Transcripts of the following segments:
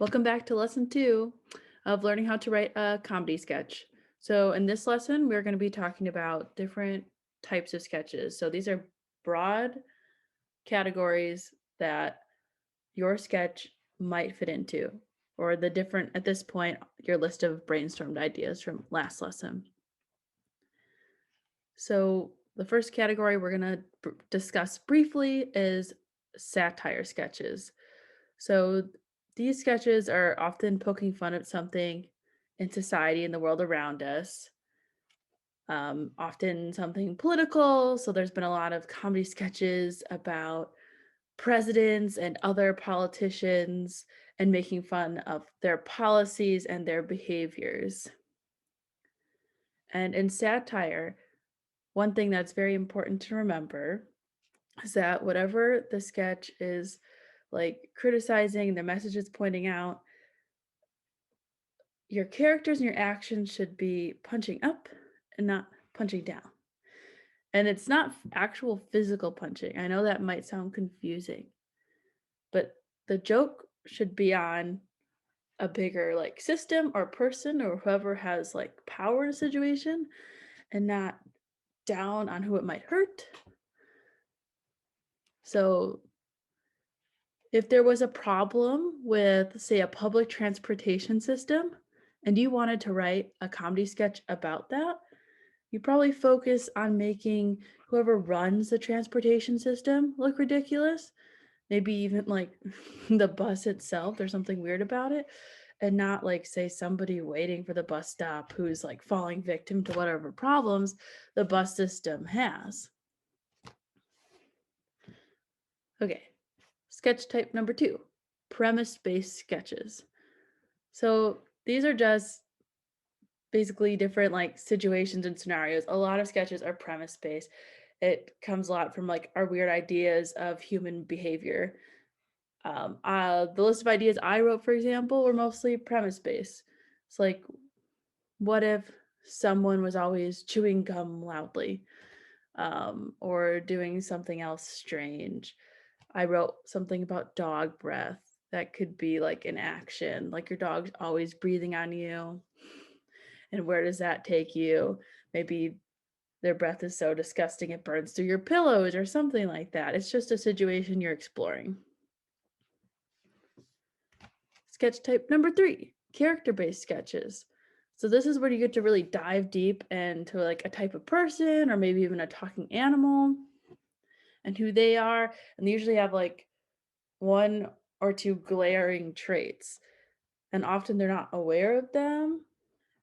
Welcome back to lesson 2 of learning how to write a comedy sketch. So in this lesson, we're going to be talking about different types of sketches. So these are broad categories that your sketch might fit into, or the different, at this point, your list of brainstormed ideas from last lesson. So the first category we're going to discuss briefly is satire sketches. So these sketches are often poking fun at something in society and the world around us, often something political. So there's been a lot of comedy sketches about presidents and other politicians and making fun of their policies and their behaviors. And in satire, one thing that's very important to remember is that whatever the sketch is like criticizing, the message it's pointing out, your characters and your actions should be punching up and not punching down. And it's not actual physical punching. I know that might sound confusing, but the joke should be on a bigger like system or person or whoever has like power in a situation and not down on who it might hurt. So if there was a problem with, say, a public transportation system and you wanted to write a comedy sketch about that, you probably focus on making whoever runs the transportation system look ridiculous. Maybe even like the bus itself, there's something weird about it. And not like, say, somebody waiting for the bus stop who's like falling victim to whatever problems the bus system has. Okay, sketch type number 2, premise-based sketches. So these are just basically different like situations and scenarios. A lot of sketches are premise based. It comes a lot from like our weird ideas of human behavior. The list of ideas I wrote, for example, were mostly premise based. It's like, what if someone was always chewing gum loudly, or doing something else strange? I wrote something about dog breath that could be like an action, like your dog's always breathing on you. And where does that take you? Maybe their breath is so disgusting it burns through your pillows or something like that. It's just a situation you're exploring. Sketch type number 3, character-based sketches. So this is where you get to really dive deep into like a type of person or maybe even a talking animal and who they are. And they usually have like one or two glaring traits. And often they're not aware of them.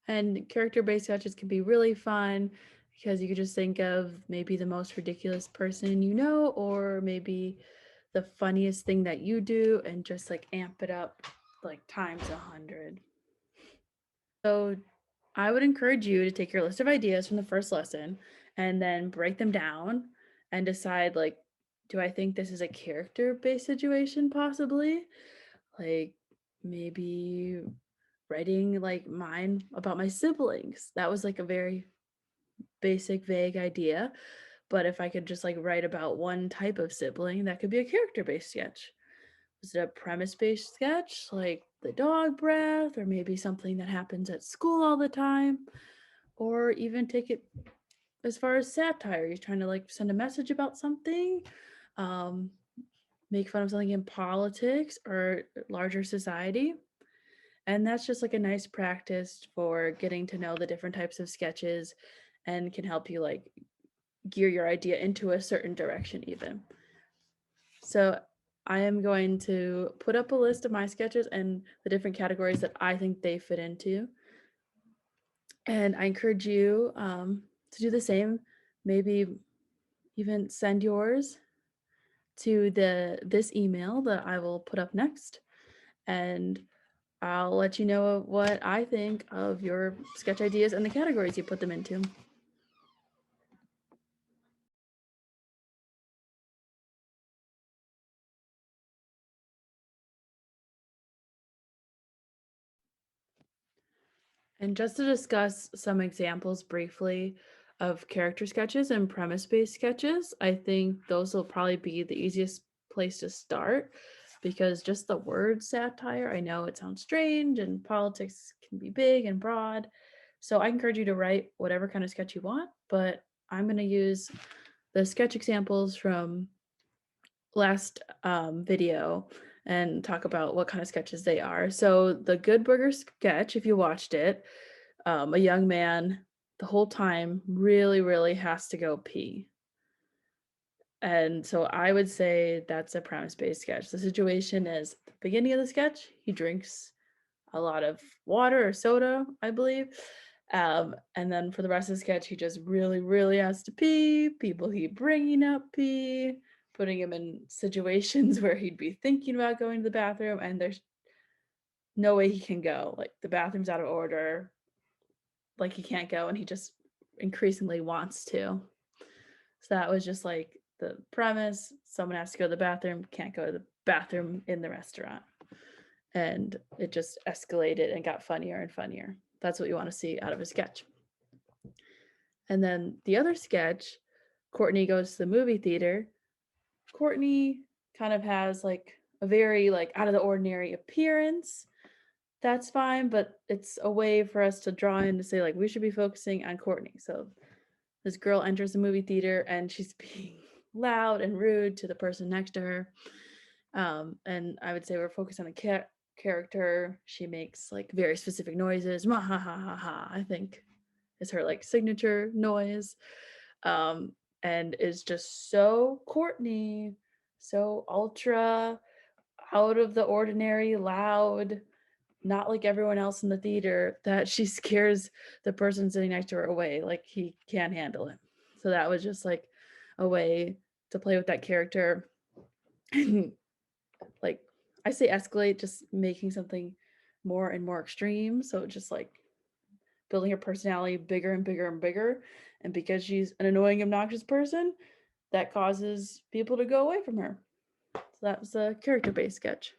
And character-based sketches can be really fun because you could just think of maybe the most ridiculous person you know, or maybe the funniest thing that you do and just like amp it up like times 100. So I would encourage you to take your list of ideas from the first lesson and then break them down and decide like, do I think this is a character-based situation possibly? Like maybe writing like mine about my siblings. That was like a very basic, vague idea. But if I could just like write about one type of sibling, that could be a character-based sketch. Was it a premise-based sketch, like the dog breath, or maybe something that happens at school all the time? Or even take it as far as satire. You're trying to like send a message about something, um, make fun of something in politics or larger society. And that's just like a nice practice for getting to know the different types of sketches and can help you like gear your idea into a certain direction even. So I am going to put up a list of my sketches and the different categories that I think they fit into. And I encourage you to do the same. Maybe even send yours to this email that I will put up next. And I'll let you know what I think of your sketch ideas and the categories you put them into. And just to discuss some examples briefly of character sketches and premise-based sketches, I think those will probably be the easiest place to start. because just the word satire, I know it sounds strange and politics can be big and broad. So I encourage you to write whatever kind of sketch you want, but I'm going to use the sketch examples from last video and talk about what kind of sketches they are. So the Good Burger sketch, if you watched it, a young man the whole time really has to go pee. And so I would say that's a premise-based sketch. The situation is at the beginning of the sketch, he drinks a lot of water or soda, I believe. And then for the rest of the sketch, he just really has to pee. People keep bringing up pee, putting him in situations where he'd be thinking about going to the bathroom, and there's no way he can go. Like the bathroom's out of order, like he can't go, and he just increasingly wants to. So that was just like the premise. Someone has to go to the bathroom, can't go to the bathroom in the restaurant. And it just escalated and got funnier and funnier. That's what you want to see out of a sketch. And then the other sketch, Courtney goes to the movie theater. Courtney kind of has like a very like out of the ordinary appearance. That's fine, but it's a way for us to draw in to say like we should be focusing on Courtney. So this girl enters the movie theater and she's being loud and rude to the person next to her. And I would say we're focused on the character. She makes like very specific noises. Ha ha ha ha, I think is her like signature noise. And is just so Courtney, so ultra out of the ordinary, loud, not like everyone else in the theater, that she scares the person sitting next to her away. Like he can't handle it. So that was just like a way to play with that character. Like I say escalate, just making something more and more extreme. So just like building her personality bigger and bigger and bigger. And because she's an annoying, obnoxious person, that causes people to go away from her. So that was a character-based sketch.